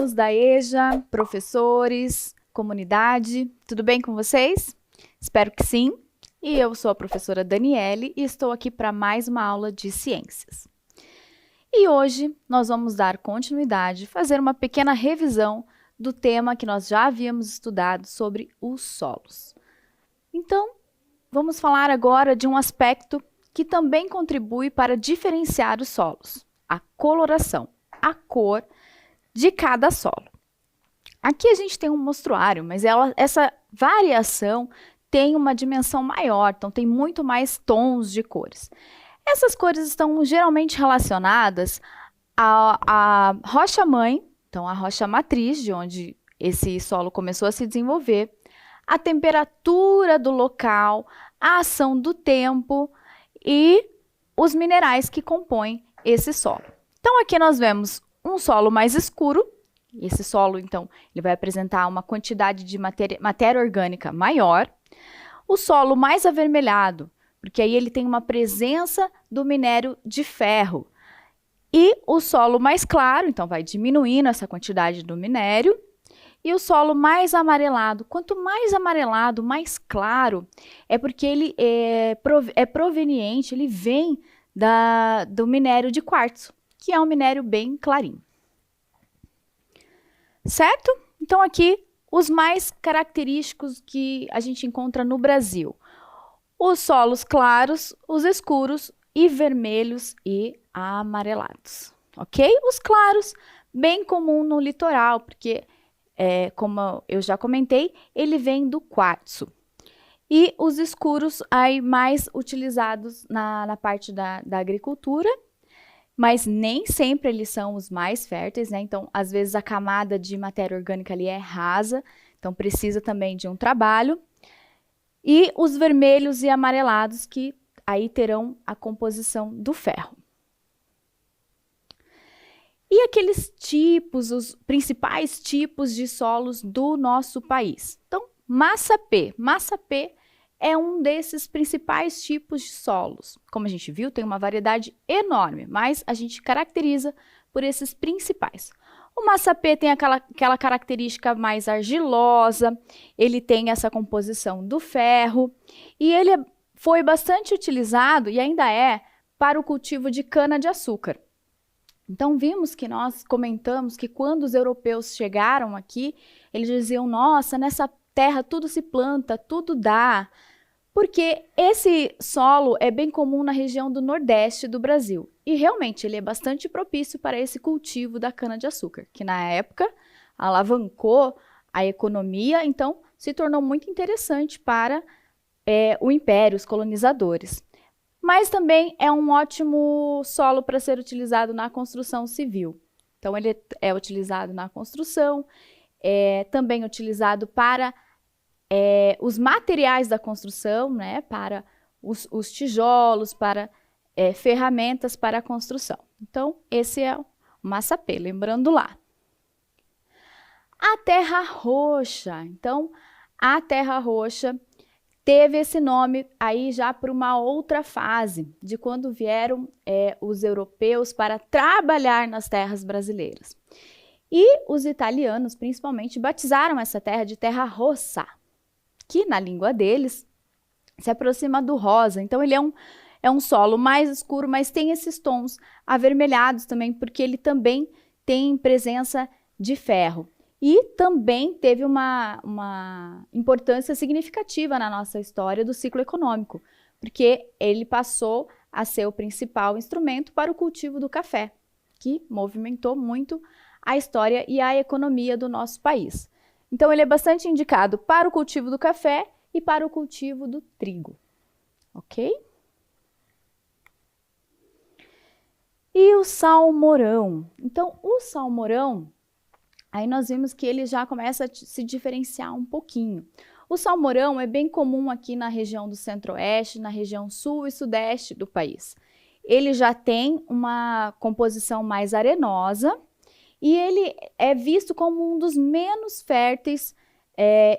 alunos da EJA, professores, comunidade, tudo bem com vocês? Espero que sim. E eu sou a professora Daniele e estou aqui para mais uma aula de ciências. E hoje nós vamos dar continuidade, fazer uma pequena revisão do tema que nós já havíamos estudado sobre os solos. Então, vamos falar agora de um aspecto que também contribui para diferenciar os solos, a coloração, a cor de cada solo. Aqui a gente tem um mostruário, mas essa variação tem uma dimensão maior, então tem muito mais tons de cores. Essas cores estão geralmente relacionadas à rocha-mãe, então a rocha matriz, de onde esse solo começou a se desenvolver, a temperatura do local, a ação do tempo e os minerais que compõem esse solo. Então aqui nós vemos um solo mais escuro. Esse solo, então, ele vai apresentar uma quantidade de matéria orgânica maior. O solo mais avermelhado, porque aí ele tem uma presença do minério de ferro. E o solo mais claro, então vai diminuindo essa quantidade do minério. E o solo mais amarelado, quanto mais amarelado, mais claro, é porque ele é proveniente, ele vem do minério de quartzo, que é um minério bem clarinho. Certo? Então aqui os mais característicos que a gente encontra no Brasil. Os solos claros, os escuros e vermelhos e amarelados. Ok? Os claros, bem comum no litoral, porque como eu já comentei, ele vem do quartzo. E os escuros aí mais utilizados na parte da agricultura, mas nem sempre eles são os mais férteis, né? Então, às vezes a camada de matéria orgânica ali é rasa, então precisa também de um trabalho. E os vermelhos e amarelados que aí terão a composição do ferro. E aqueles tipos, os principais tipos de solos do nosso país? Então, massa P. Massa P é um desses principais tipos de solos. Como a gente viu, tem uma variedade enorme, mas a gente caracteriza por esses principais. O massa P tem aquela característica mais argilosa, ele tem essa composição do ferro, e ele foi bastante utilizado, e ainda é, para o cultivo de cana-de-açúcar. Então, vimos que nós comentamos que quando os europeus chegaram aqui, eles diziam, nossa, nessa terra tudo se planta, tudo dá, porque esse solo é bem comum na região do Nordeste do Brasil. E realmente ele é bastante propício para esse cultivo da cana-de-açúcar, que na época alavancou a economia, então se tornou muito interessante para o império, os colonizadores. Mas também é um ótimo solo para ser utilizado na construção civil. Então ele é utilizado na construção, também utilizado para os materiais da construção, né, para os tijolos, para ferramentas para a construção. Então, esse é o massa P, lembrando lá. A terra roxa. Então, a terra roxa teve esse nome aí já por uma outra fase, de quando vieram os europeus para trabalhar nas terras brasileiras. E os italianos, principalmente, batizaram essa terra de terra rossa, que na língua deles se aproxima do rosa. Então ele é um solo mais escuro, mas tem esses tons avermelhados também, porque ele também tem presença de ferro. E também teve uma importância significativa na nossa história do ciclo econômico, porque ele passou a ser o principal instrumento para o cultivo do café, que movimentou muito a história e a economia do nosso país. Então, ele é bastante indicado para o cultivo do café e para o cultivo do trigo. Ok? E o salmourão? Então, o salmourão, aí nós vimos que ele já começa a se diferenciar um pouquinho. O salmourão é bem comum aqui na região do centro-oeste, na região sul e sudeste do país. Ele já tem uma composição mais arenosa, e ele é visto como um dos menos férteis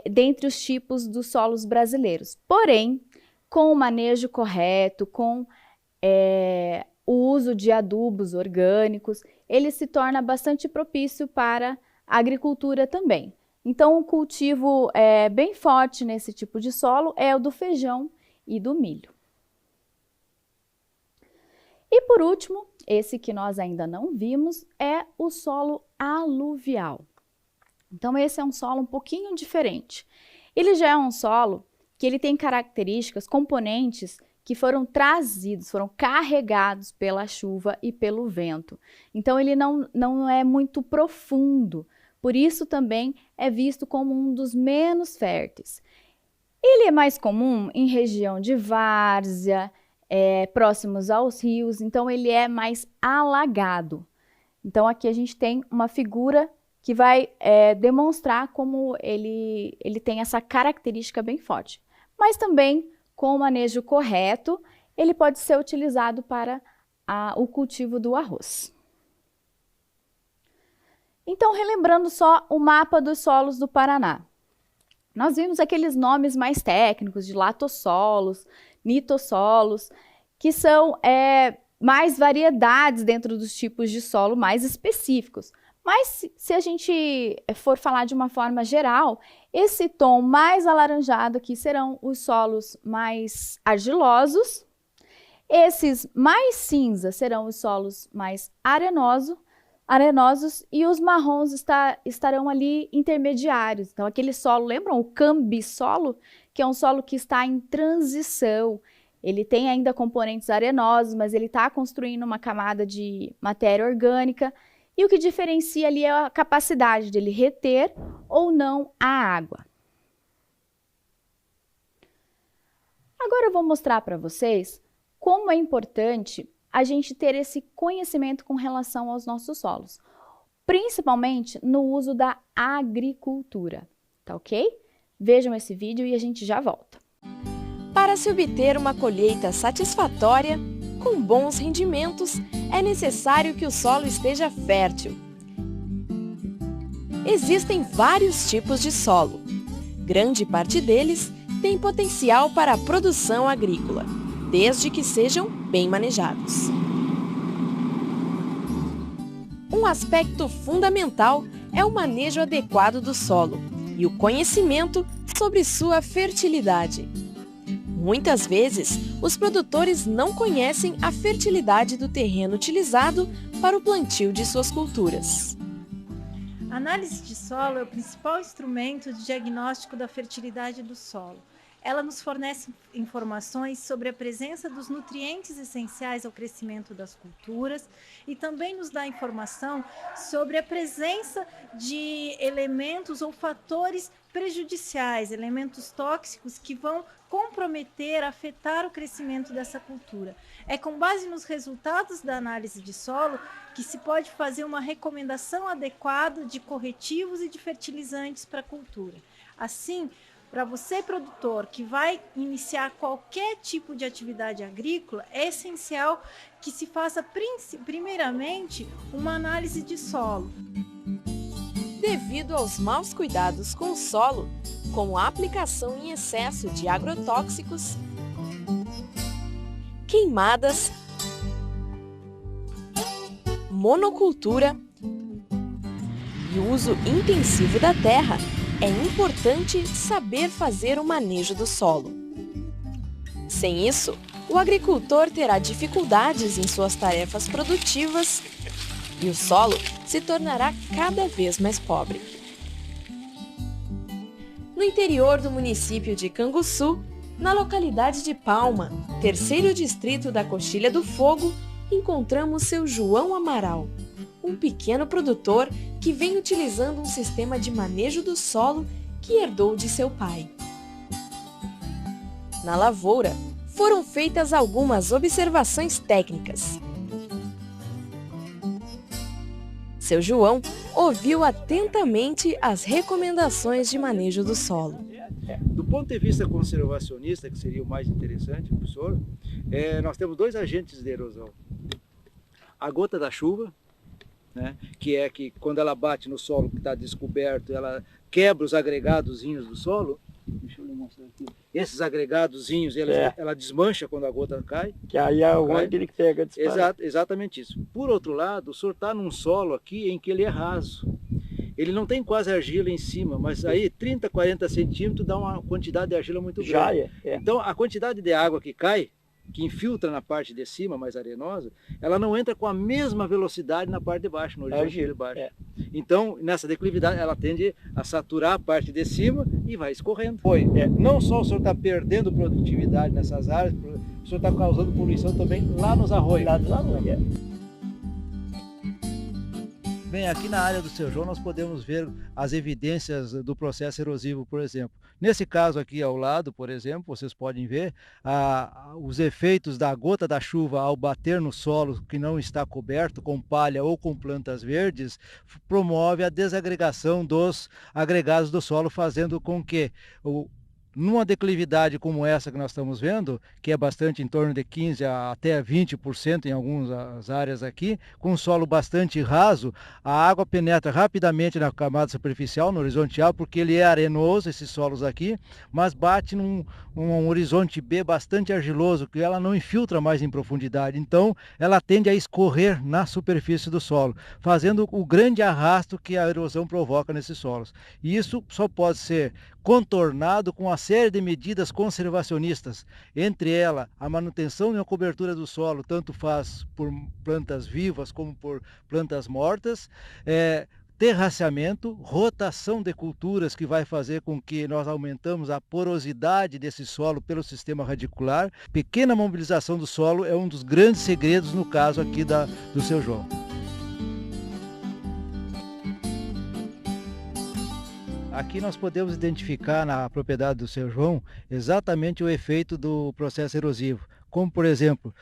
dentre os tipos dos solos brasileiros. Porém, com o manejo correto, com o uso de adubos orgânicos, ele se torna bastante propício para a agricultura também. Então, o cultivo bem forte nesse tipo de solo é o do feijão e do milho. E por último, esse que nós ainda não vimos, é o solo aluvial. Então, esse é um solo um pouquinho diferente. Ele já é um solo que ele tem características, componentes que foram trazidos, foram carregados pela chuva e pelo vento. Então, ele não é muito profundo, por isso também é visto como um dos menos férteis. Ele é mais comum em região de várzea, próximos aos rios, então ele é mais alagado. Então, aqui a gente tem uma figura que vai demonstrar como ele tem essa característica bem forte. Mas também, com o manejo correto, ele pode ser utilizado para o cultivo do arroz. Então, relembrando só o mapa dos solos do Paraná. Nós vimos aqueles nomes mais técnicos de latossolos, nitossolos, que são mais variedades dentro dos tipos de solo mais específicos. Mas se a gente for falar de uma forma geral, esse tom mais alaranjado aqui serão os solos mais argilosos, esses mais cinza serão os solos mais arenosos e os marrons estarão ali intermediários. Então, aquele solo, lembram o cambissolo? Que é um solo que está em transição. Ele tem ainda componentes arenosos, mas ele está construindo uma camada de matéria orgânica. E o que diferencia ali é a capacidade dele reter ou não a água. Agora eu vou mostrar para vocês como é importante a gente ter esse conhecimento com relação aos nossos solos, principalmente no uso da agricultura, tá ok? Vejam esse vídeo e a gente já volta. Para se obter uma colheita satisfatória, com bons rendimentos, é necessário que o solo esteja fértil. Existem vários tipos de solo. Grande parte deles tem potencial para a produção agrícola, desde que sejam bem manejados. Um aspecto fundamental é o manejo adequado do solo e o conhecimento sobre sua fertilidade. Muitas vezes, os produtores não conhecem a fertilidade do terreno utilizado para o plantio de suas culturas. A análise de solo é o principal instrumento de diagnóstico da fertilidade do solo. Ela nos fornece informações sobre a presença dos nutrientes essenciais ao crescimento das culturas e também nos dá informação sobre a presença de elementos ou fatores prejudiciais, elementos tóxicos que vão comprometer, afetar o crescimento dessa cultura. É com base nos resultados da análise de solo que se pode fazer uma recomendação adequada de corretivos e de fertilizantes para a cultura. Assim, para você, produtor, que vai iniciar qualquer tipo de atividade agrícola, é essencial que se faça primeiramente uma análise de solo. Devido aos maus cuidados com o solo, como a aplicação em excesso de agrotóxicos, queimadas, monocultura e o uso intensivo da terra, é importante saber fazer o manejo do solo. Sem isso, o agricultor terá dificuldades em suas tarefas produtivas e o solo se tornará cada vez mais pobre. No interior do município de Canguçu, na localidade de Palma, terceiro distrito da Coxilha do Fogo, encontramos seu João Amaral, um pequeno produtor que vem utilizando um sistema de manejo do solo que herdou de seu pai. Na lavoura, foram feitas algumas observações técnicas. Seu João ouviu atentamente as recomendações de manejo do solo. Do ponto de vista conservacionista, que seria o mais interessante, professor, nós temos dois agentes de erosão. A gota da chuva, né, que é que quando ela bate no solo que está descoberto, ela quebra os agregadozinhos do solo. Deixa eu lhe mostrar aqui. Esses agregadozinhos, ela desmancha quando a gota cai. Que aí é onde ele pega exatamente isso. Por outro lado, o senhor está num solo aqui em que ele é raso. ele não tem quase argila em cima, mas aí 30, 40 centímetros dá uma quantidade de argila muito grande. Já é. Então a quantidade de água que cai, que infiltra na parte de cima, mais arenosa, ela não entra com a mesma velocidade na parte de baixo, no horizonte de baixo. Então, nessa declividade, ela tende a saturar a parte de cima e vai escorrendo. Não só o senhor está perdendo produtividade nessas áreas, o senhor está causando poluição também lá nos arroios. Bem, aqui na área do Seu João nós podemos ver as evidências do processo erosivo, por exemplo. Nesse caso aqui ao lado, por exemplo, vocês podem ver os efeitos da gota da chuva ao bater no solo que não está coberto com palha ou com plantas verdes, promove a desagregação dos agregados do solo, fazendo com que numa declividade como essa que nós estamos vendo, que é bastante em torno de 15% até 20% em algumas áreas aqui, com um solo bastante raso, a água penetra rapidamente na camada superficial, no horizontal, porque ele é arenoso, esses solos aqui, mas bate num horizonte B bastante argiloso, que ela não infiltra mais em profundidade. Então, ela tende a escorrer na superfície do solo, fazendo o grande arrasto que a erosão provoca nesses solos. E isso só pode ser contornado com uma série de medidas conservacionistas, entre elas a manutenção e a cobertura do solo, tanto faz por plantas vivas como por plantas mortas, terraceamento, rotação de culturas, que vai fazer com que nós aumentamos a porosidade desse solo pelo sistema radicular. Pequena mobilização do solo é um dos grandes segredos no caso aqui do Seu João. Aqui nós podemos identificar na propriedade do Seu João exatamente o efeito do processo erosivo. Como, por exemplo,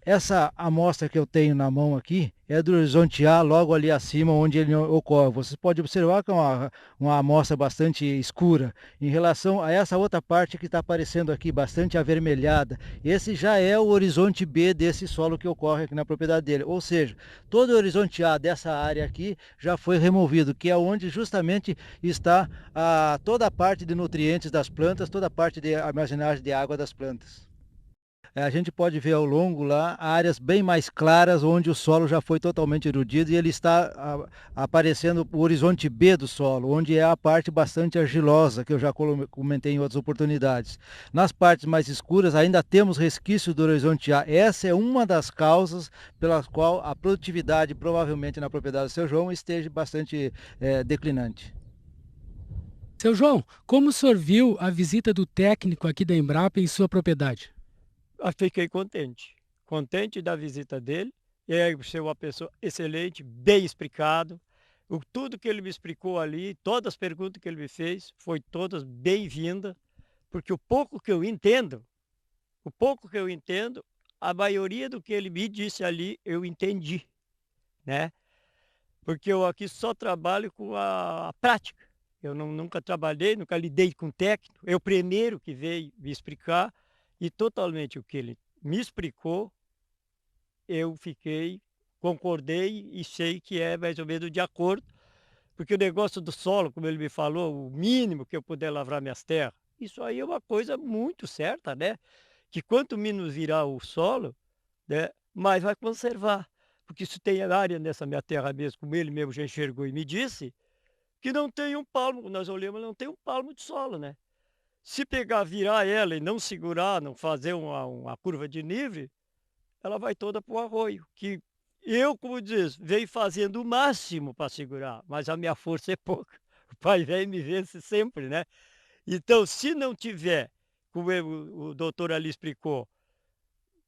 essa amostra que eu tenho na mão aqui é do horizonte A, logo ali acima onde ele ocorre. Vocês podem observar que é uma amostra bastante escura. Em relação a essa outra parte que está aparecendo aqui, bastante avermelhada, esse já é o horizonte B desse solo que ocorre aqui na propriedade dele. Ou seja, todo o horizonte A dessa área aqui já foi removido, que é onde justamente está toda a parte de nutrientes das plantas, toda a parte de armazenagem de água das plantas. A gente pode ver ao longo lá áreas bem mais claras onde o solo já foi totalmente erodido e ele está aparecendo o horizonte B do solo, onde é a parte bastante argilosa, que eu já comentei em outras oportunidades. Nas partes mais escuras ainda temos resquícios do horizonte A. Essa é uma das causas pela qual a produtividade provavelmente na propriedade do Seu João esteja bastante declinante. Seu João, como o senhor viu a visita do técnico aqui da Embrapa em sua propriedade? Fiquei contente da visita dele. Ele ser uma pessoa excelente, bem explicado. Tudo que ele me explicou ali, todas as perguntas que ele me fez, foi todas bem-vindas, porque o pouco que eu entendo, a maioria do que ele me disse ali, eu entendi, né? Porque eu aqui só trabalho com a prática. Eu nunca trabalhei, nunca lidei com técnico. Eu primeiro que veio me explicar. E totalmente o que ele me explicou, eu concordei e sei que é mais ou menos de acordo, porque o negócio do solo, como ele me falou, o mínimo que eu puder lavrar minhas terras, isso aí é uma coisa muito certa, né? Que quanto menos virar o solo, né, mais vai conservar. Porque se tem área nessa minha terra mesmo, como ele mesmo já enxergou e me disse, que não tem um palmo, nós olhamos, não tem um palmo de solo, né? Se pegar, virar ela e não segurar, não fazer uma curva de nível, ela vai toda para o arroio. Que eu, como diz, venho fazendo o máximo para segurar, mas a minha força é pouca. O pai velho me vence sempre, né? Então, se não tiver, como o doutor ali explicou,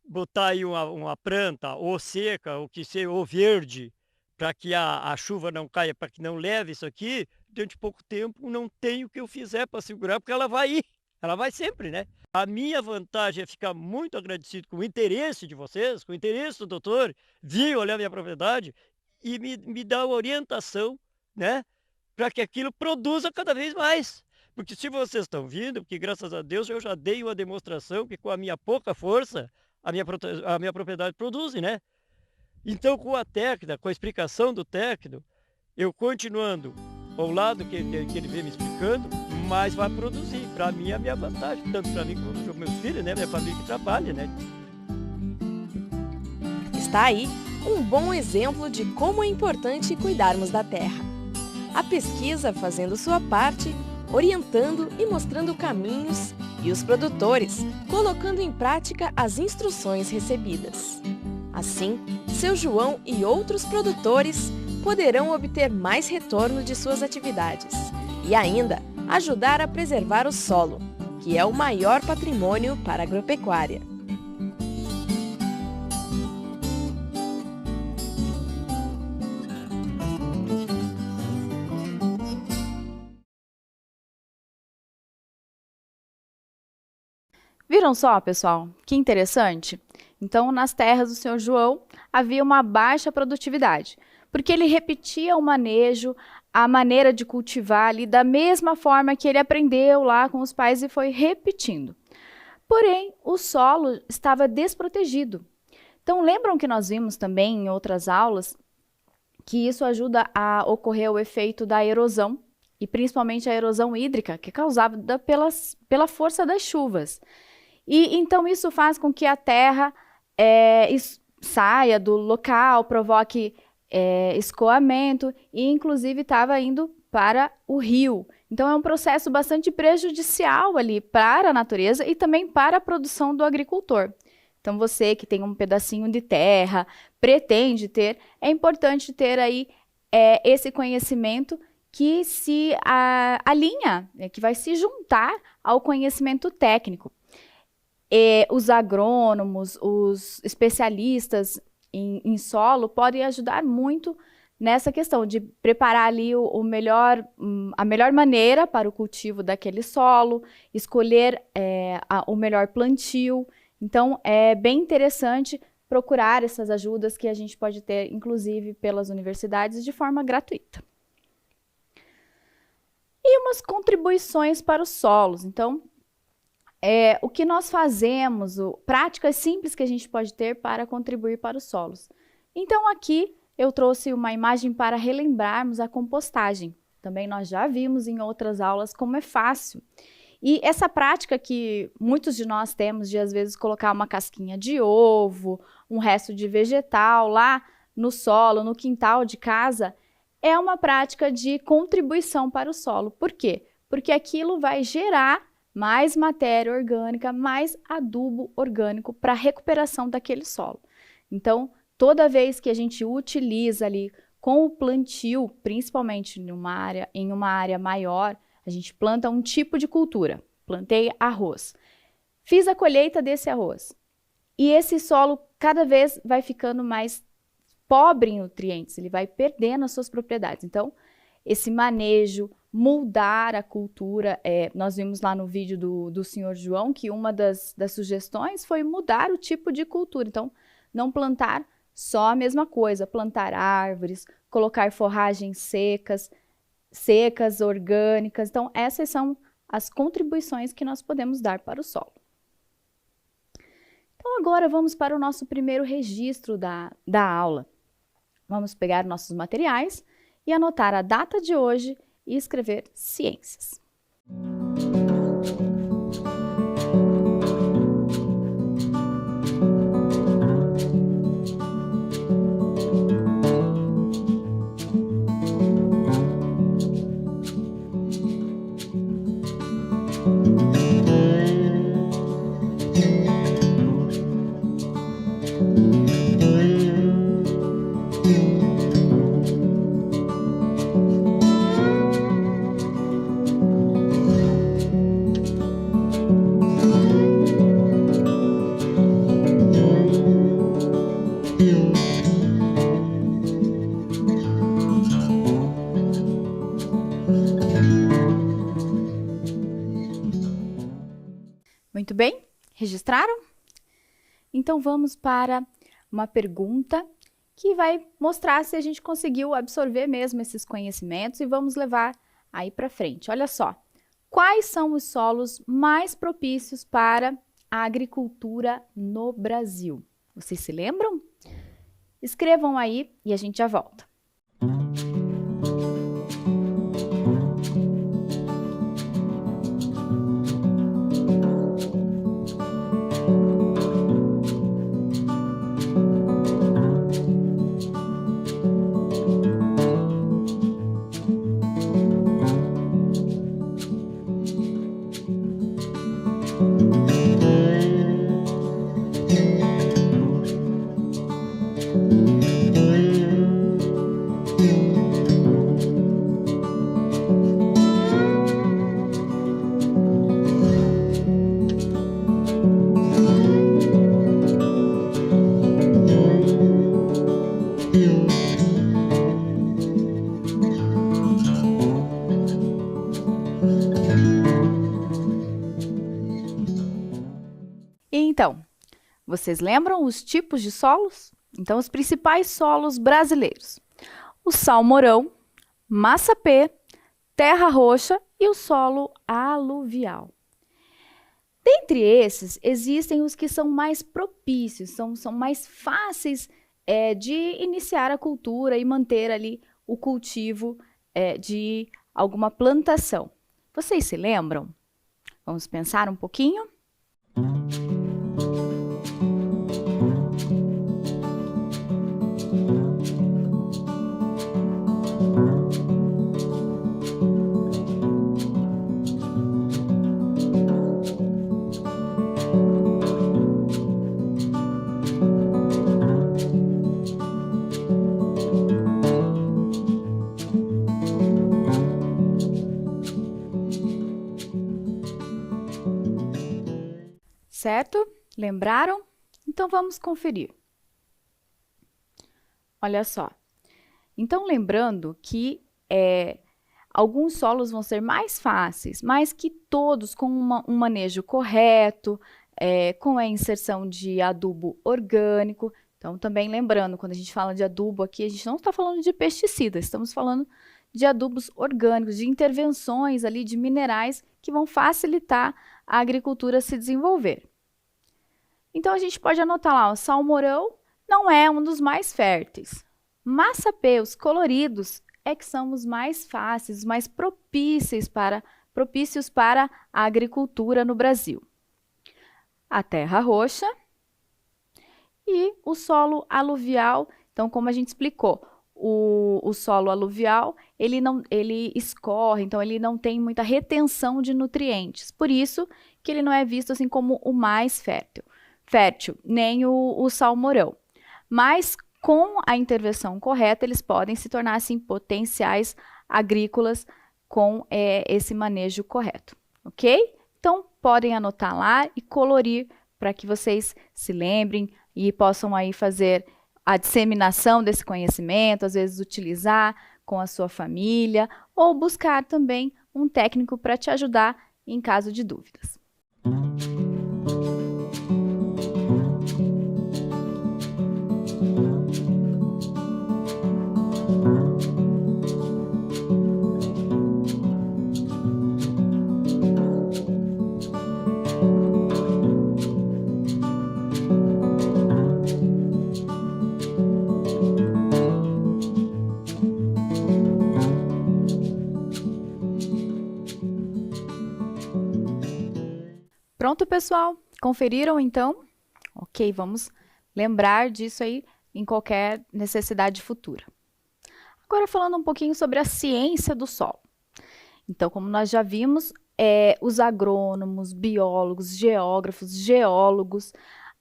botar aí uma planta ou seca, ou verde, para que a chuva não caia, para que não leve isso aqui, dentro de pouco tempo não tem o que eu fizer para segurar, porque ela vai ir. Ela vai sempre, né? A minha vantagem é ficar muito agradecido com o interesse de vocês, com o interesse do doutor, vir olhar minha propriedade e me dar orientação, né? Para que aquilo produza cada vez mais. Porque se vocês estão vindo, porque graças a Deus eu já dei uma demonstração que com a minha pouca força, a minha propriedade produz, né? Então, com a técnica, com a explicação do técnico, eu continuando ao lado que ele vem me explicando, mais vai produzir. Para mim é a minha vantagem, tanto para mim como para os meus filhos, né? Minha família que trabalha, né? Está aí um bom exemplo de como é importante cuidarmos da terra. A pesquisa fazendo sua parte, orientando e mostrando caminhos, e os produtores colocando em prática as instruções recebidas. Assim, seu João e outros produtores poderão obter mais retorno de suas atividades e ainda ajudar a preservar o solo, que é o maior patrimônio para a agropecuária. Viram só, pessoal? Que interessante? Então, nas terras do Senhor João, havia uma baixa produtividade, porque ele repetia o manejo, a maneira de cultivar ali da mesma forma que ele aprendeu lá com os pais e foi repetindo. Porém, o solo estava desprotegido. Então, lembram que nós vimos também em outras aulas que isso ajuda a ocorrer o efeito da erosão, e principalmente a erosão hídrica, que é causada pela força das chuvas. E então isso faz com que a terra saia do local, provoque escoamento e inclusive estava indo para o rio. Então é um processo bastante prejudicial ali para a natureza e também para a produção do agricultor. Então você que tem um pedacinho de terra, pretende ter, é importante ter aí esse conhecimento que se alinha, que vai se juntar ao conhecimento técnico. Os agrônomos, os especialistas em solo podem ajudar muito nessa questão de preparar ali a melhor maneira para o cultivo daquele solo, escolher o melhor plantio. Então, é bem interessante procurar essas ajudas que a gente pode ter, inclusive, pelas universidades de forma gratuita. E umas contribuições para os solos. Então, o que nós fazemos, práticas simples que a gente pode ter para contribuir para os solos. Então, aqui eu trouxe uma imagem para relembrarmos a compostagem. Também nós já vimos em outras aulas como é fácil. E essa prática que muitos de nós temos de, às vezes, colocar uma casquinha de ovo, um resto de vegetal lá no solo, no quintal de casa, é uma prática de contribuição para o solo. Por quê? Porque aquilo vai gerar mais matéria orgânica, mais adubo orgânico para a recuperação daquele solo. Então, toda vez que a gente utiliza ali com o plantio, principalmente em uma área maior, a gente planta um tipo de cultura. Plantei arroz. Fiz a colheita desse arroz. E esse solo cada vez vai ficando mais pobre em nutrientes, ele vai perdendo as suas propriedades. Então, esse manejo, moldar a cultura, nós vimos lá no vídeo do senhor João que uma das sugestões foi mudar o tipo de cultura. Então, não plantar só a mesma coisa, plantar árvores, colocar forragens secas, orgânicas. Então, essas são as contribuições que nós podemos dar para o solo. Então, agora vamos para o nosso primeiro registro da aula. Vamos pegar nossos materiais e anotar a data de hoje e escrever ciências. Muito bem? Registraram? Então vamos para uma pergunta que vai mostrar se a gente conseguiu absorver mesmo esses conhecimentos e vamos levar aí para frente. Olha só, quais são os solos mais propícios para a agricultura no Brasil? Vocês se lembram? Escrevam aí e a gente já volta. Vocês lembram os tipos de solos? Então, os principais solos brasileiros: o salmourão, massapê, terra roxa e o solo aluvial. Dentre esses, existem os que são mais propícios, são mais fáceis de iniciar a cultura e manter ali o cultivo de alguma plantação. Vocês se lembram? Vamos pensar um pouquinho? Certo? Lembraram? Então vamos conferir. Olha só. Então, lembrando que alguns solos vão ser mais fáceis, mas que todos com um manejo correto, com a inserção de adubo orgânico. Então, também lembrando, quando a gente fala de adubo aqui, a gente não está falando de pesticidas, estamos falando de adubos orgânicos, de intervenções ali de minerais que vão facilitar a agricultura a se desenvolver. Então, a gente pode anotar lá, o salmourão não é um dos mais férteis. Massapê, os coloridos, que são os mais fáceis, os mais propícios para a agricultura no Brasil. A terra roxa e o solo aluvial. Então, como a gente explicou, o solo aluvial, ele escorre, então ele não tem muita retenção de nutrientes. Por isso que ele não é visto assim como o mais fértil, nem o salmourão. Mas com a intervenção correta, eles podem se tornar assim potenciais agrícolas com esse manejo correto, ok? Então, podem anotar lá e colorir para que vocês se lembrem e possam aí fazer a disseminação desse conhecimento, às vezes utilizar com a sua família ou buscar também um técnico para te ajudar em caso de dúvidas. Pronto, pessoal? Conferiram, então? Ok, vamos lembrar disso aí em qualquer necessidade futura. Agora, falando um pouquinho sobre a ciência do solo. Então, como nós já vimos, os agrônomos, biólogos, geólogos,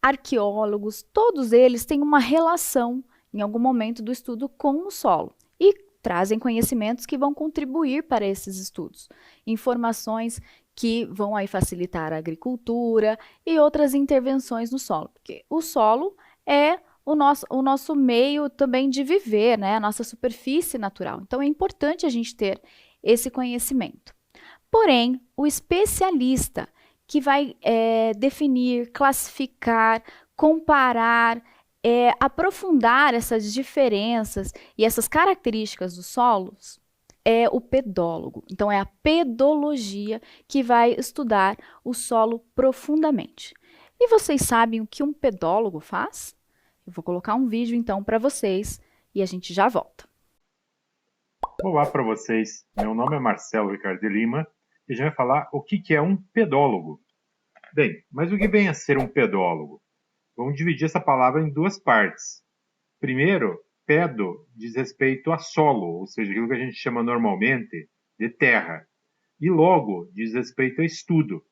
arqueólogos, todos eles têm uma relação, em algum momento do estudo, com o solo. E trazem conhecimentos que vão contribuir para esses estudos. Informações que vão aí facilitar a agricultura e outras intervenções no solo. Porque o solo é o nosso meio também de viver, né? A nossa superfície natural. Então, é importante a gente ter esse conhecimento. Porém, o especialista que vai definir, classificar, comparar, aprofundar essas diferenças e essas características dos solos, é o pedólogo. Então, é a pedologia que vai estudar o solo profundamente. E vocês sabem o que um pedólogo faz? Eu vou colocar um vídeo, então, para vocês e a gente já volta. Olá para vocês. Meu nome é Marcelo Ricardo de Lima e a gente vai falar o que é um pedólogo. Bem, mas o que vem a ser um pedólogo? Vamos dividir essa palavra em duas partes. Primeiro, pedo diz respeito a solo, ou seja, aquilo que a gente chama normalmente de terra. E logo diz respeito a estudo.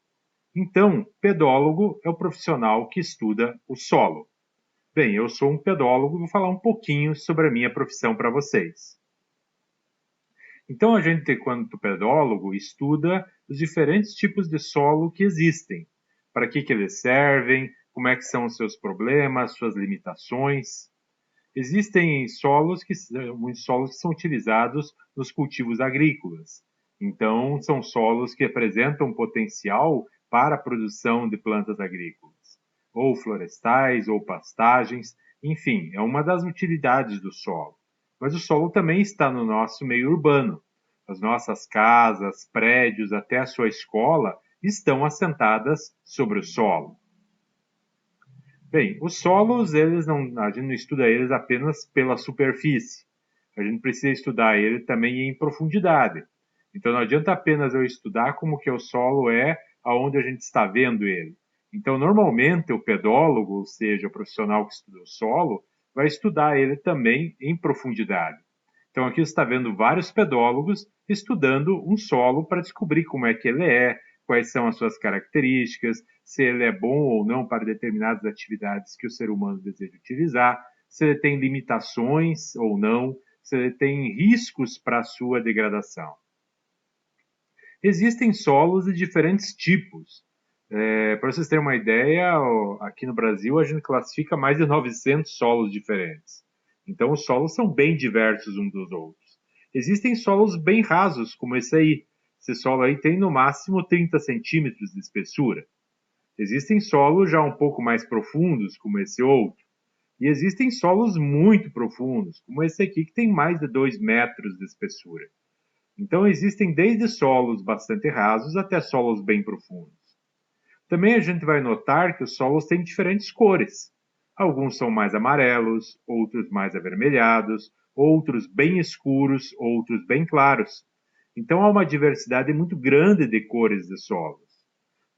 Então, pedólogo é o profissional que estuda o solo. Bem, eu sou um pedólogo e vou falar um pouquinho sobre a minha profissão para vocês. Então, a gente, quanto pedólogo, estuda os diferentes tipos de solo que existem. Para que eles servem, como é que são os seus problemas, suas limitações. Existem muitos solos que são utilizados nos cultivos agrícolas. Então, são solos que apresentam potencial para a produção de plantas agrícolas. ou florestais, ou pastagens, enfim, é uma das utilidades do solo. Mas o solo também está no nosso meio urbano. As nossas casas, prédios, até a sua escola estão assentadas sobre o solo. Bem, os solos, a gente não estuda eles apenas pela superfície. A gente precisa estudar ele também em profundidade. Então não adianta apenas eu estudar como que o solo é aonde a gente está vendo ele. Então normalmente o pedólogo, ou seja, o profissional que estuda o solo, vai estudar ele também em profundidade. Então aqui você está vendo vários pedólogos estudando um solo para descobrir como é que ele é, quais são as suas características, se ele é bom ou não para determinadas atividades que o ser humano deseja utilizar, se ele tem limitações ou não, se ele tem riscos para a sua degradação. Existem solos de diferentes tipos. Para vocês terem uma ideia, aqui no Brasil a gente classifica mais de 900 solos diferentes. Então os solos são bem diversos uns dos outros. Existem solos bem rasos, como esse aí. Esse solo aí tem no máximo 30 centímetros de espessura. Existem solos já um pouco mais profundos, como esse outro. E existem solos muito profundos, como esse aqui, que tem mais de 2 metros de espessura. Então existem desde solos bastante rasos até solos bem profundos. Também a gente vai notar que os solos têm diferentes cores. Alguns são mais amarelos, outros mais avermelhados, outros bem escuros, outros bem claros. Então há uma diversidade muito grande de cores de solos.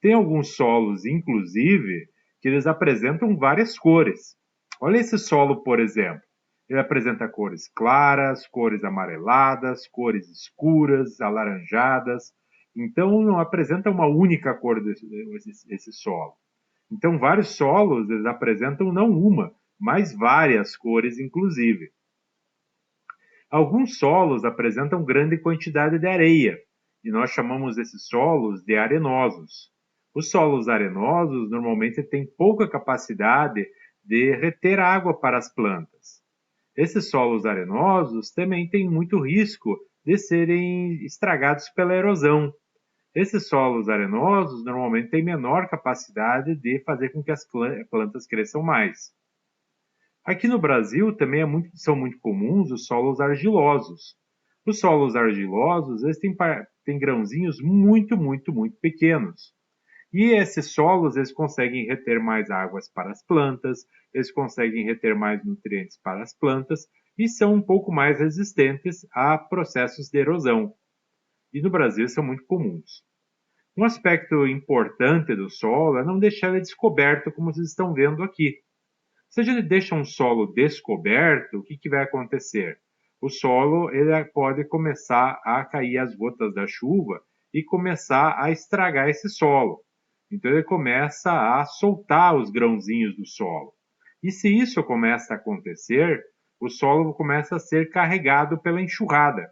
Tem alguns solos, inclusive, que eles apresentam várias cores. Olha esse solo, por exemplo. Ele apresenta cores claras, cores amareladas, cores escuras, alaranjadas. Então não apresenta uma única cor esse solo. Então vários solos eles apresentam não uma, mas várias cores, inclusive. Alguns solos apresentam grande quantidade de areia, e nós chamamos esses solos de arenosos. Os solos arenosos normalmente têm pouca capacidade de reter água para as plantas. Esses solos arenosos também têm muito risco de serem estragados pela erosão. Esses solos arenosos normalmente têm menor capacidade de fazer com que as plantas cresçam mais. Aqui no Brasil também são muito comuns os solos argilosos. Os solos argilosos eles têm grãozinhos muito pequenos. E esses solos eles conseguem reter mais águas para as plantas, eles conseguem reter mais nutrientes para as plantas e são um pouco mais resistentes a processos de erosão. E no Brasil são muito comuns. Um aspecto importante do solo é não deixar ele descoberto, como vocês estão vendo aqui. Se a gente deixa um solo descoberto, o que vai acontecer? O solo ele pode começar a cair as gotas da chuva e começar a estragar esse solo. Então ele começa a soltar os grãozinhos do solo. E se isso começa a acontecer, o solo começa a ser carregado pela enxurrada.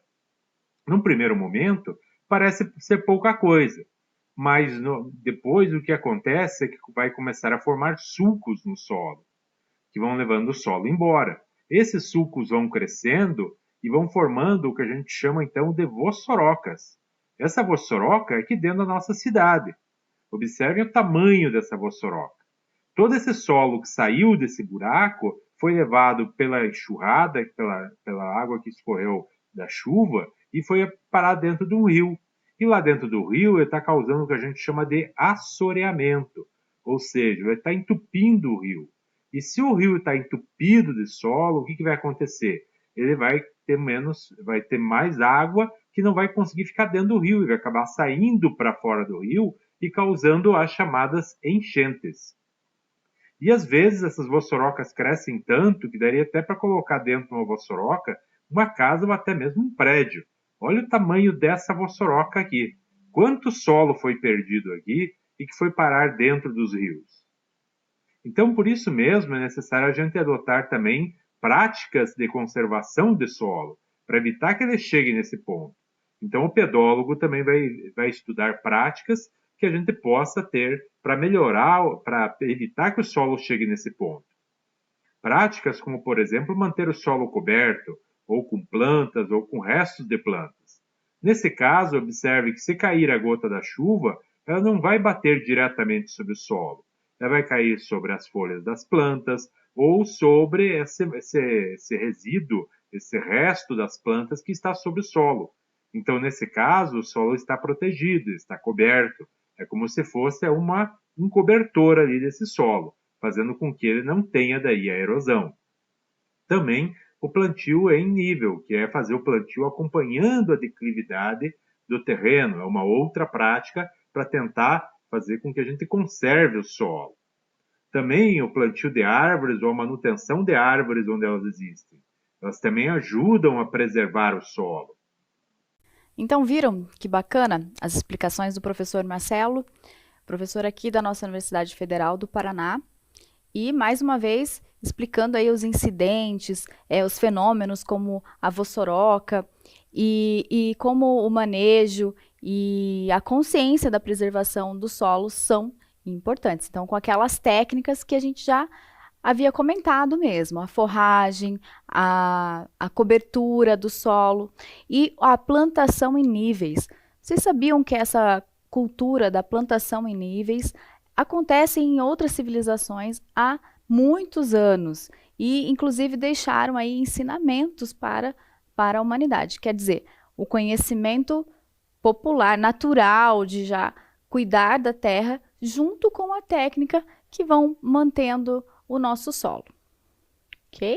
Num primeiro momento, parece ser pouca coisa, mas depois o que acontece é que vai começar a formar sulcos no solo, que vão levando o solo embora. Esses sulcos vão crescendo e vão formando o que a gente chama então de vossorocas. Essa vossoroca é aqui dentro da nossa cidade. Observem o tamanho dessa vossoroca. Todo esse solo que saiu desse buraco foi levado pela enxurrada, pela água que escorreu da chuva, e foi parar dentro de um rio. E lá dentro do rio ele está causando o que a gente chama de assoreamento, ou seja, ele está entupindo o rio. E se o rio está entupido de solo, o que vai acontecer? Ele vai ter mais água que não vai conseguir ficar dentro do rio, ele vai acabar saindo para fora do rio e causando as chamadas enchentes. E às vezes essas vossorocas crescem tanto que daria até para colocar dentro de uma vossoroca uma casa ou até mesmo um prédio. Olha o tamanho dessa vossoroca aqui. Quanto solo foi perdido aqui e que foi parar dentro dos rios? Então, por isso mesmo, é necessário a gente adotar também práticas de conservação de solo, para evitar que ele chegue nesse ponto. Então, o pedólogo também vai estudar práticas que a gente possa ter para melhorar, para evitar que o solo chegue nesse ponto. Práticas como, por exemplo, manter o solo coberto, ou com plantas, ou com restos de plantas. Nesse caso, observe que se cair a gota da chuva, ela não vai bater diretamente sobre o solo. ela vai cair sobre as folhas das plantas ou sobre esse resíduo, esse resto das plantas que está sob o solo. Então, nesse caso, o solo está protegido, está coberto. É como se fosse um cobertor ali desse solo, fazendo com que ele não tenha daí a erosão. Também o plantio em nível, que é fazer o plantio acompanhando a declividade do terreno. É uma outra prática para tentar fazer com que a gente conserve o solo. Também o plantio de árvores ou a manutenção de árvores onde elas existem. Elas também ajudam a preservar o solo. Então viram que bacana as explicações do professor Marcelo, professor aqui da nossa Universidade Federal do Paraná, e mais uma vez explicando aí os incidentes, os fenômenos como a vossoroca e como o manejo e a consciência da preservação do solo são importantes. Então, com aquelas técnicas que a gente já havia comentado mesmo, a forragem, a cobertura do solo e a plantação em níveis. Vocês sabiam que essa cultura da plantação em níveis acontece em outras civilizações há muitos anos e, inclusive, deixaram aí ensinamentos para a humanidade. Quer dizer, o conhecimento popular, natural de já cuidar da terra junto com a técnica que vão mantendo o nosso solo. Ok?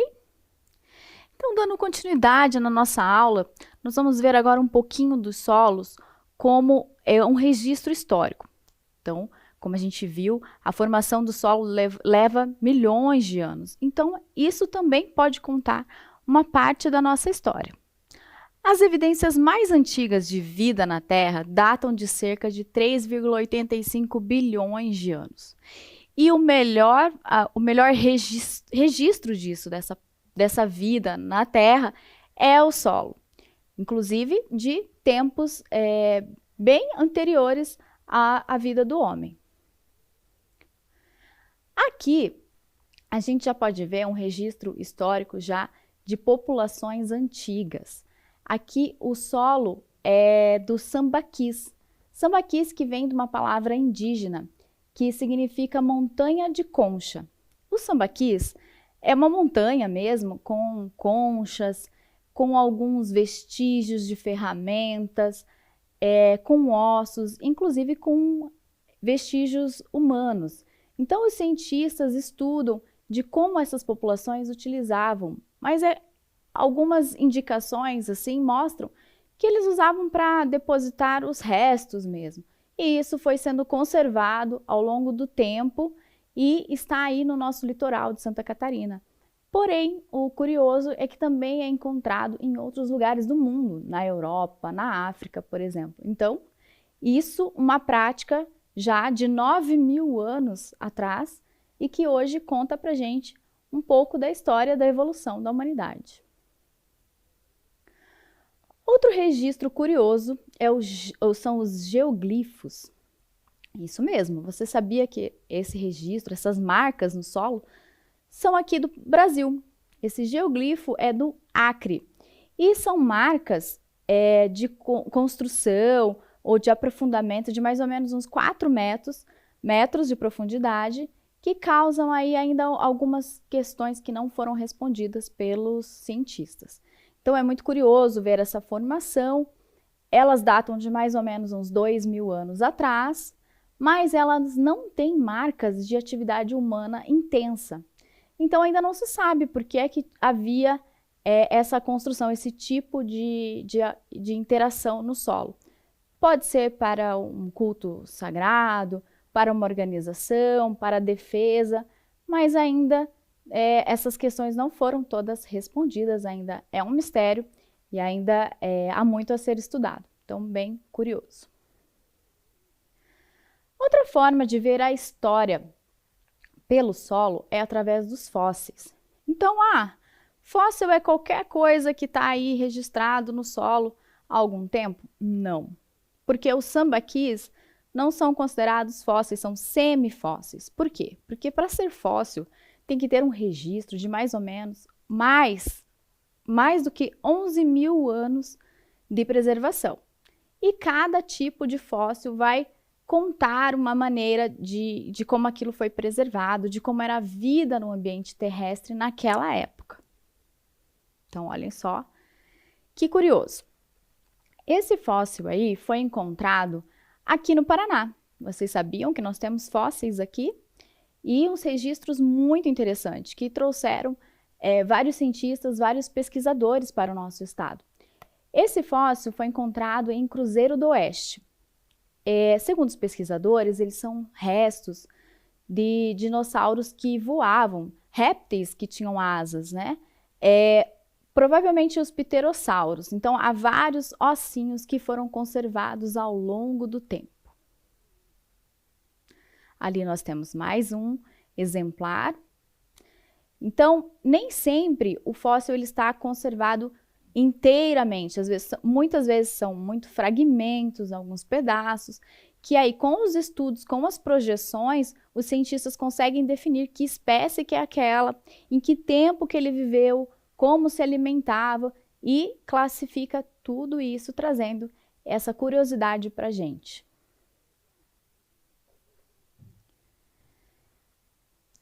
Então, dando continuidade na nossa aula, nós vamos ver agora um pouquinho dos solos como um registro histórico. Então, como a gente viu, a formação do solo leva milhões de anos. Então, isso também pode contar uma parte da nossa história. As evidências mais antigas de vida na Terra datam de cerca de 3,85 bilhões de anos. E o melhor registro disso, dessa vida na Terra, é o solo. Inclusive de tempos bem anteriores à vida do homem. Aqui, a gente já pode ver um registro histórico já de populações antigas. Aqui, o solo é do sambaquis. Sambaquis que vem de uma palavra indígena, que significa montanha de concha. O sambaquis é uma montanha mesmo, com conchas, com alguns vestígios de ferramentas, com ossos, inclusive com vestígios humanos. Então, os cientistas estudam de como essas populações utilizavam, mas algumas indicações assim mostram que eles usavam para depositar os restos mesmo. E isso foi sendo conservado ao longo do tempo e está aí no nosso litoral de Santa Catarina. Porém, o curioso é que também é encontrado em outros lugares do mundo, na Europa, na África, por exemplo. Então, isso uma prática já de 9.000 anos atrás e que hoje conta pra gente um pouco da história da evolução da humanidade. Outro registro curioso são os geoglifos. Isso mesmo, você sabia que esse registro, essas marcas no solo, são aqui do Brasil. Esse geoglifo é do Acre e são marcas de construção ou de aprofundamento de mais ou menos uns 4 metros de profundidade, que causam aí ainda algumas questões que não foram respondidas pelos cientistas. Então é muito curioso ver essa formação. Elas datam de mais ou menos uns 2.000 anos atrás, mas elas não têm marcas de atividade humana intensa. Então ainda não se sabe por que é que havia essa construção, esse tipo de interação no solo. Pode ser para um culto sagrado, para uma organização, para a defesa, mas ainda essas questões não foram todas respondidas, ainda é um mistério e ainda há muito a ser estudado. Então, bem curioso. Outra forma de ver a história pelo solo é através dos fósseis. Então, fóssil é qualquer coisa que está aí registrado no solo há algum tempo? Não. Porque os sambaquis não são considerados fósseis, são semifósseis. Por quê? Porque para ser fóssil tem que ter um registro de mais ou menos mais do que 11.000 anos de preservação. E cada tipo de fóssil vai contar uma maneira de como aquilo foi preservado, de como era a vida no ambiente terrestre naquela época. Então, olhem só que curioso. Esse fóssil aí foi encontrado aqui no Paraná. Vocês sabiam que nós temos fósseis aqui? E uns registros muito interessantes que trouxeram vários cientistas, vários pesquisadores para o nosso estado. Esse fóssil foi encontrado em Cruzeiro do Oeste. Segundo os pesquisadores, eles são restos de dinossauros que voavam, répteis que tinham asas, né? Provavelmente os pterossauros. Então, há vários ossinhos que foram conservados ao longo do tempo. Ali nós temos mais um exemplar. Então, nem sempre o fóssil ele está conservado inteiramente. Muitas vezes são muito fragmentos, alguns pedaços, que aí com os estudos, com as projeções, os cientistas conseguem definir que espécie que é aquela, em que tempo que ele viveu, como se alimentava e classifica tudo isso, trazendo essa curiosidade para a gente.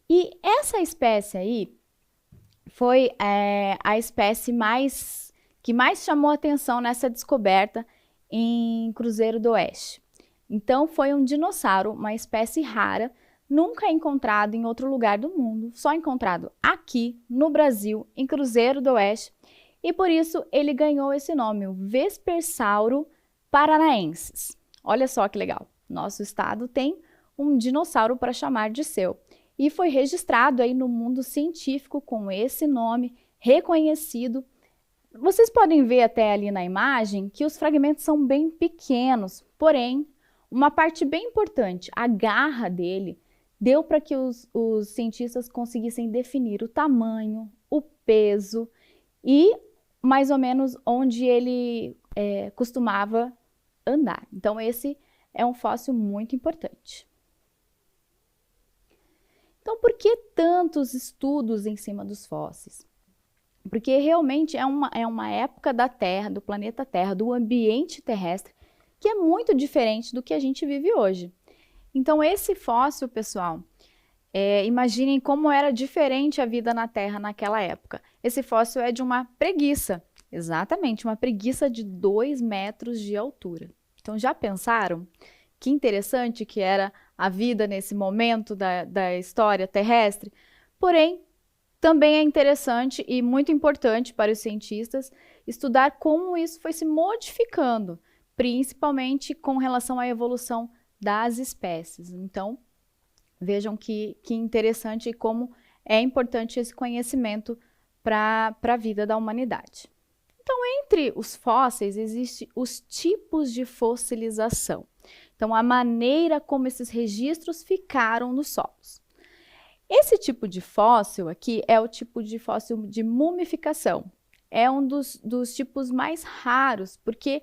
E essa espécie aí foi a espécie que mais chamou atenção nessa descoberta em Cruzeiro do Oeste. Então, foi um dinossauro, uma espécie rara, nunca encontrado em outro lugar do mundo, só encontrado aqui no Brasil, em Cruzeiro do Oeste, e por isso ele ganhou esse nome, o Vespersauro paranaensis. Olha só que legal, nosso estado tem um dinossauro para chamar de seu, e foi registrado aí no mundo científico com esse nome, reconhecido. Vocês podem ver até ali na imagem que os fragmentos são bem pequenos, porém, uma parte bem importante, a garra dele, deu para que os cientistas conseguissem definir o tamanho, o peso e mais ou menos onde ele costumava andar. Então, esse é um fóssil muito importante. Então, por que tantos estudos em cima dos fósseis? Porque realmente é uma época da Terra, do planeta Terra, do ambiente terrestre, que é muito diferente do que a gente vive hoje. Então, esse fóssil, pessoal, imaginem como era diferente a vida na Terra naquela época. Esse fóssil é de uma preguiça, exatamente, uma preguiça de 2 metros de altura. Então, já pensaram que interessante que era a vida nesse momento da história terrestre? Porém, também é interessante e muito importante para os cientistas estudar como isso foi se modificando, principalmente com relação à evolução das espécies. Então, vejam que interessante e como é importante esse conhecimento para a vida da humanidade. Então, entre os fósseis, existem os tipos de fossilização. Então, a maneira como esses registros ficaram nos solos. Esse tipo de fóssil aqui é o tipo de fóssil de mumificação. É um dos tipos mais raros, porque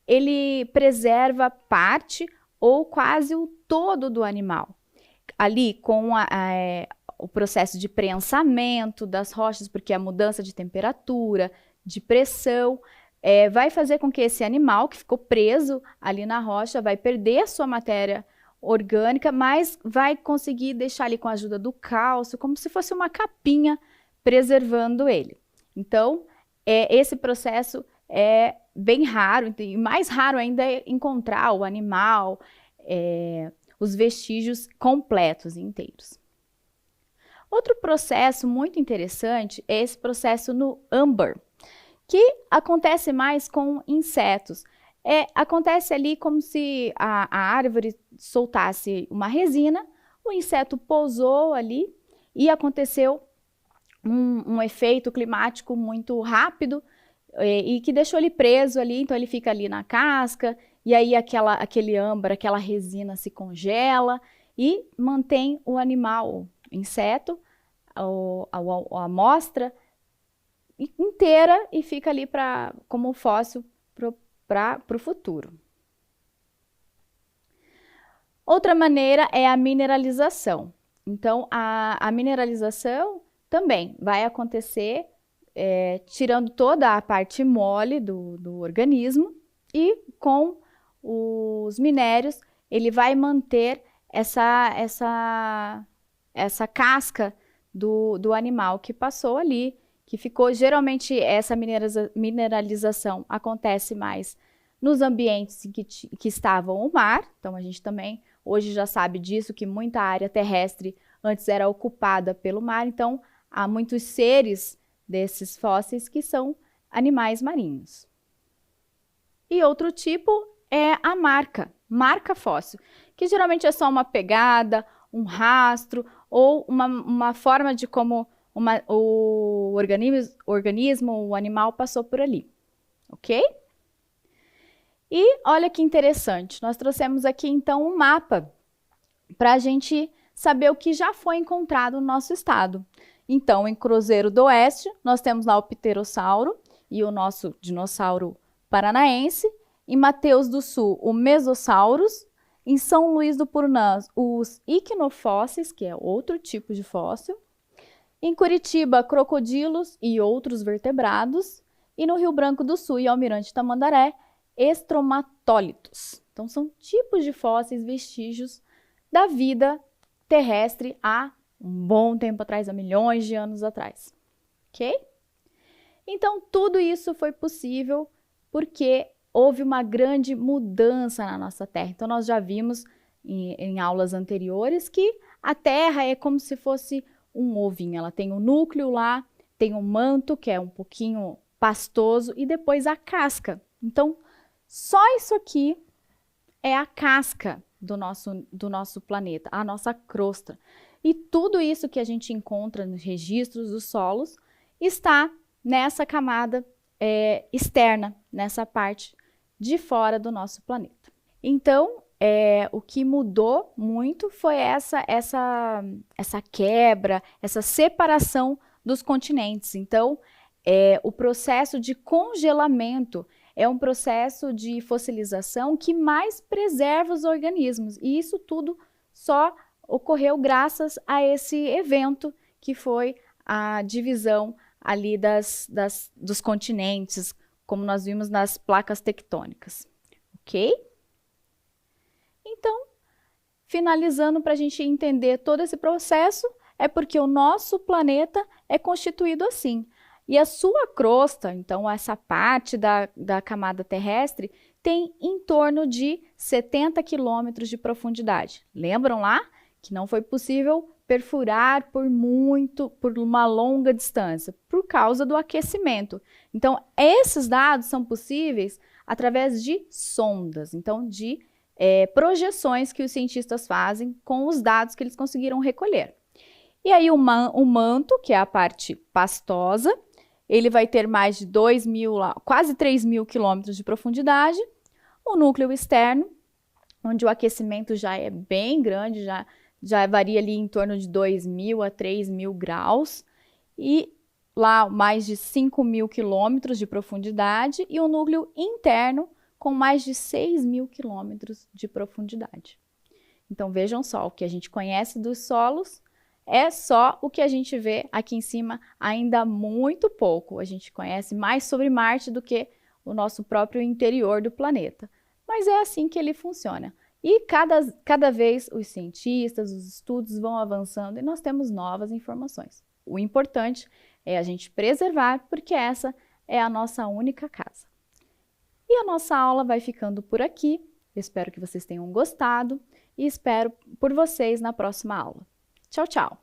ele preserva parte ou quase o todo do animal. Ali com o processo de prensamento das rochas, porque a mudança de temperatura, de pressão, vai fazer com que esse animal que ficou preso ali na rocha vai perder a sua matéria orgânica, mas vai conseguir deixar ali com a ajuda do cálcio, como se fosse uma capinha preservando ele. Então, esse processo é bem raro, e mais raro ainda é encontrar o animal, os vestígios completos e inteiros. Outro processo muito interessante é esse processo no âmbar, que acontece mais com insetos. Acontece ali como se a árvore soltasse uma resina, o inseto pousou ali e aconteceu um efeito climático muito rápido e que deixou ele preso ali, então ele fica ali na casca e aí aquele âmbar, aquela resina se congela e mantém o animal, o inseto, a amostra inteira e fica ali como fóssil para o futuro. Outra maneira é a mineralização. Então, a mineralização também vai acontecer tirando toda a parte mole do organismo e com os minérios ele vai manter essa casca do animal que passou ali, que ficou. Geralmente essa mineralização acontece mais nos ambientes em que estavam o mar. Então a gente também hoje já sabe disso, que muita área terrestre antes era ocupada pelo mar. Então há muitos seres desses fósseis que são animais marinhos. E outro tipo é a marca fóssil, que geralmente é só uma pegada, um rastro ou uma forma de como o organismo, o animal passou por ali, ok? E olha que interessante, nós trouxemos aqui então um mapa para a gente saber o que já foi encontrado no nosso estado. Então, em Cruzeiro do Oeste, nós temos lá o pterossauro e o nosso dinossauro paranaense. Em Mateus do Sul, o Mesossauros. Em São Luís do Purunã, os iquinofósseis, que é outro tipo de fóssil. Em Curitiba, crocodilos e outros vertebrados. E no Rio Branco do Sul e Almirante Tamandaré, estromatólitos. Então, são tipos de fósseis, vestígios da vida terrestre há um bom tempo atrás, há milhões de anos atrás. Ok? Então, tudo isso foi possível porque houve uma grande mudança na nossa Terra. Então, nós já vimos em aulas anteriores que a Terra é como se fosse um ovinho. Ela tem o núcleo lá, tem o manto, que é um pouquinho pastoso, e depois a casca. Então, só isso aqui é a casca do nosso planeta, a nossa crosta. E tudo isso que a gente encontra nos registros dos solos está nessa camada externa, nessa parte de fora do nosso planeta. Então, o que mudou muito foi essa quebra, essa separação dos continentes. Então, o processo de congelamento é um processo de fossilização que mais preserva os organismos. E isso tudo só ocorreu graças a esse evento que foi a divisão ali dos continentes, como nós vimos nas placas tectônicas, ok? Então, finalizando, para a gente entender todo esse processo, é porque o nosso planeta é constituído assim. E a sua crosta, então essa parte da camada terrestre, tem em torno de 70 quilômetros de profundidade. Lembram lá que não foi possível perfurar por uma longa distância, por causa do aquecimento. Então, esses dados são possíveis através de sondas, então de projeções que os cientistas fazem com os dados que eles conseguiram recolher. E aí o manto, que é a parte pastosa, ele vai ter mais de 2.000, quase 3.000 quilômetros de profundidade. O núcleo externo, onde o aquecimento já é bem grande, já varia ali em torno de 2.000 a 3.000 graus. E lá mais de 5.000 quilômetros de profundidade. E o núcleo interno com mais de 6.000 quilômetros de profundidade. Então vejam só, o que a gente conhece dos solos é só o que a gente vê aqui em cima, ainda muito pouco. A gente conhece mais sobre Marte do que o nosso próprio interior do planeta. Mas é assim que ele funciona. E cada vez os cientistas, os estudos vão avançando e nós temos novas informações. O importante é a gente preservar, porque essa é a nossa única casa. E a nossa aula vai ficando por aqui. Eu espero que vocês tenham gostado e espero por vocês na próxima aula. Tchau, tchau!